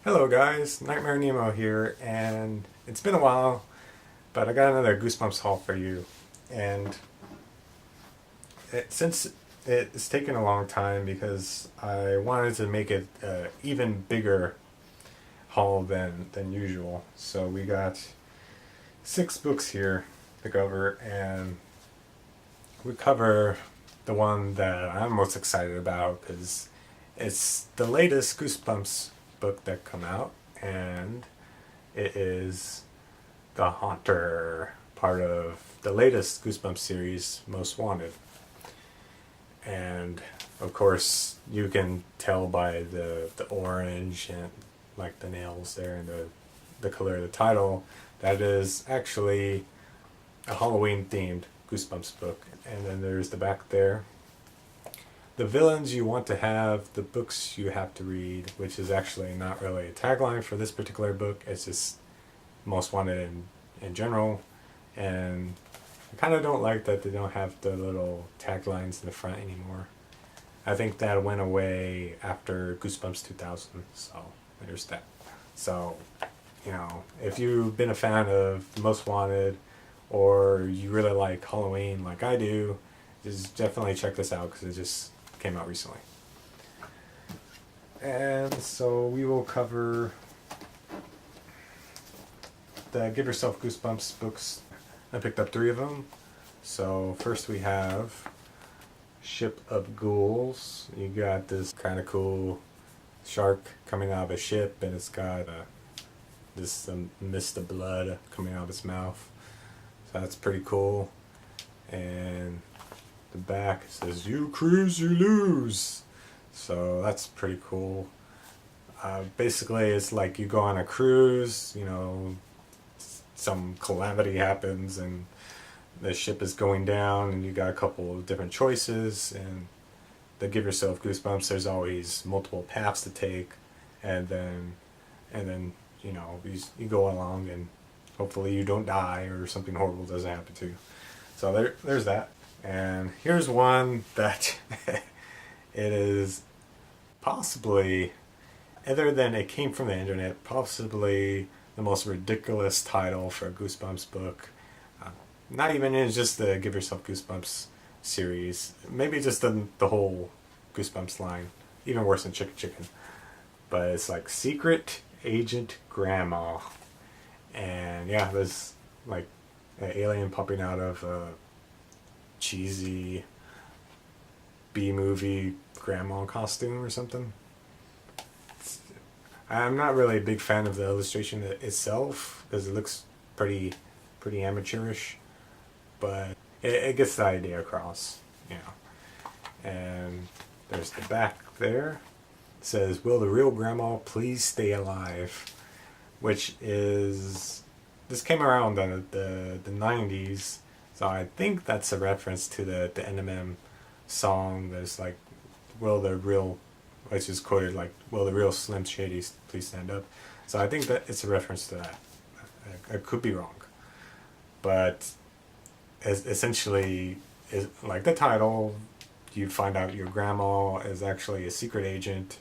Hello guys, Nightmare Nemo here, and it's been a while, but I got another Goosebumps haul for you. And since it's taken a long time because I wanted to make it an even bigger haul than usual. So we got 6 books here to cover, and we cover the one that I'm most excited about because it's the latest Goosebumps book that come out, and it is the Haunter, part of the latest Goosebumps series, Most Wanted. And of course, you can tell by the orange and like the nails there and the color of the title that is actually a Halloween themed Goosebumps book. And then there's the back there. The villains you want to have, the books you have to read, which is actually not really a tagline for this particular book. It's just Most Wanted in general. And I kind of don't like that they don't have the little taglines in the front anymore. I think that went away after Goosebumps 2000, so there's that. So, if you've been a fan of Most Wanted or you really like Halloween like I do, just definitely check this out because it just came out recently. And so we will cover the Give Yourself Goosebumps books. I picked up 3 of them. So first we have Ship of Ghouls. You got this kind of cool shark coming out of a ship, and it's got this mist of blood coming out of its mouth. So that's pretty cool. And the back says, "You cruise, you lose." So that's pretty cool. Basically, it's like you go on a cruise, some calamity happens and the ship is going down, and you got a couple of different choices. And the Give Yourself Goosebumps, there's always multiple paths to take, and then you go along, and hopefully you don't die or something horrible doesn't happen to you. So there's that. And here's one that it is possibly, other than it came from the internet, possibly the most ridiculous title for a Goosebumps book. Not even in just the Give Yourself Goosebumps series. Maybe just the whole Goosebumps line. Even worse than Chicken Chicken. But it's like Secret Agent Grandma. And yeah, there's like an alien popping out of a cheesy B-movie grandma costume or something. I'm not really a big fan of the illustration itself because it looks pretty amateurish, but it gets the idea across, And there's the back there. It says, "Will the real grandma please stay alive?" Which is, this came around in the 90s, so I think that's a reference to the Eminem song that's like, "Will the real," which is quoted like, "Will the real Slim Shady please stand up?" So I think that it's a reference to that. I could be wrong. But essentially, is like the title, you find out your grandma is actually a secret agent,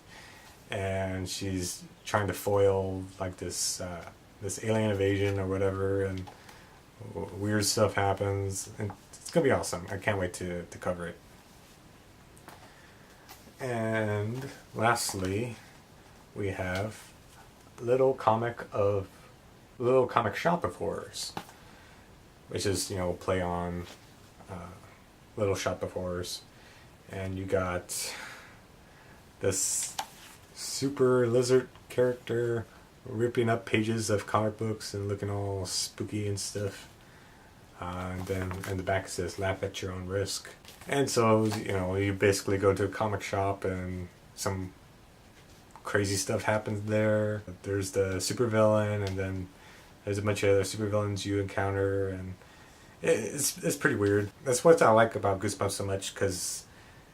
and she's trying to foil like this alien invasion or whatever, and weird stuff happens, and it's gonna be awesome. I can't wait to cover it. And lastly, we have Little Comic Shop of Horrors, which is play on Little Shop of Horrors. And you got this super lizard character ripping up pages of comic books and looking all spooky and stuff. And then in the back it says, "Laugh at your own risk." And so, you basically go to a comic shop and some crazy stuff happens there. There's the supervillain, and then there's a bunch of other supervillains you encounter, and it's pretty weird. That's what I like about Goosebumps so much, because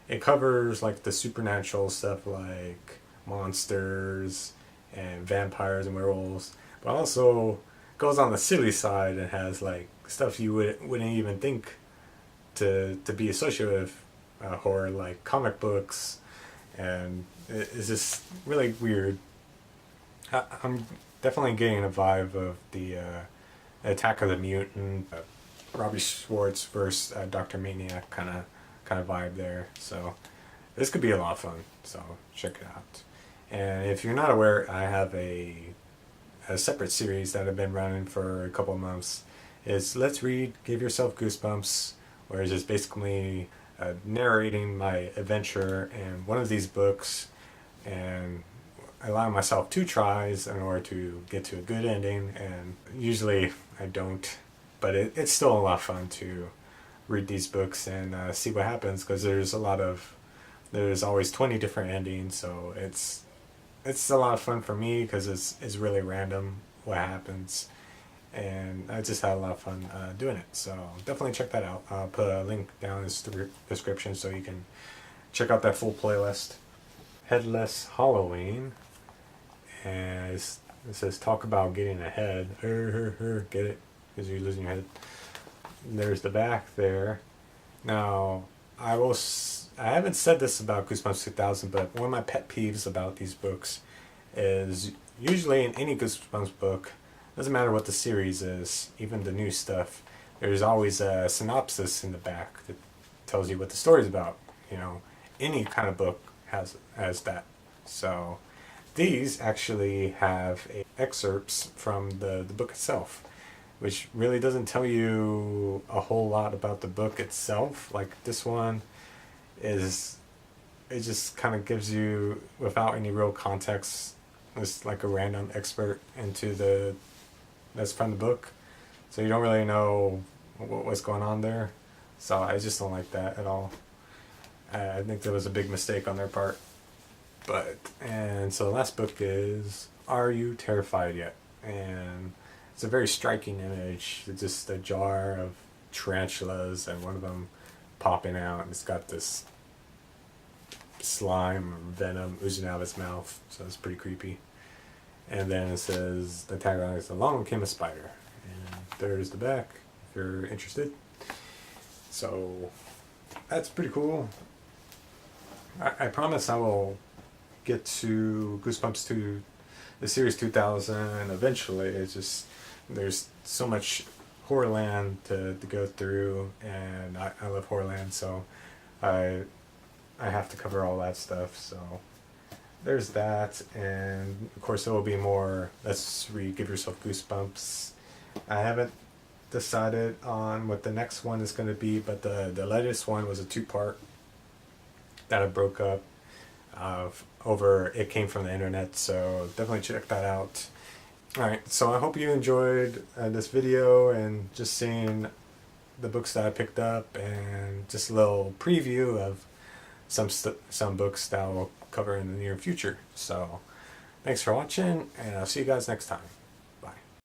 it covers like the supernatural stuff like monsters and vampires and werewolves, but also goes on the silly side and has like stuff you wouldn't even think to be associated with horror, like comic books, and it's just really weird. I'm definitely getting a vibe of the Attack of the Mutant, Robbie Schwartz versus Dr. Maniac kind of vibe there. So this could be a lot of fun. So check it out. And if you're not aware, I have a separate series that I've been running for a couple of months. It's Let's Read Give Yourself Goosebumps, where it's just basically narrating my adventure in one of these books and allowing myself 2 tries in order to get to a good ending. And usually I don't, but it's still a lot of fun to read these books and see what happens, because there's always 20 different endings, so it's a lot of fun for me because it's really random what happens, and I just had a lot of fun doing it. So definitely check that out. I'll put a link down in the description so you can check out that full playlist. Headless Halloween, and it says talk about getting ahead. Get it? Because you're losing your head. And there's the back there. Now I haven't said this about Goosebumps 2000, but one of my pet peeves about these books is usually in any Goosebumps book, doesn't matter what the series is, even the new stuff, there's always a synopsis in the back that tells you what the story's about. You know, any kind of book has that. So these actually have excerpts from the book itself, which really doesn't tell you a whole lot about the book itself. Like this one is, it just kind of gives you, without any real context, it's like a random excerpt that's from the book, so you don't really know what's going on there. So I just don't like that at all. I think there was a big mistake on their part. And so the last book is Are You Terrified Yet? And it's a very striking image. It's just a jar of tarantulas and one of them popping out, and it's got this slime or venom oozing out of its mouth, so it's pretty creepy. And then it says, the tagline is, along came a spider. And there's the back if you're interested. So that's pretty cool. I promise I will get to Goosebumps 2, the series 2000 eventually. It's just, there's so much Horrorland to go through, and I love Horrorland, so I have to cover all that stuff. So there's that, and of course there will be more Let's Read Give Yourself Goosebumps. I haven't decided on what the next one is going to be, but the latest one was a 2-part that I broke up over It Came From the Internet, so definitely check that out. Alright, so I hope you enjoyed this video and just seeing the books that I picked up, and just a little preview of some books that I will cover in the near future. So thanks for watching, and I'll see you guys next time.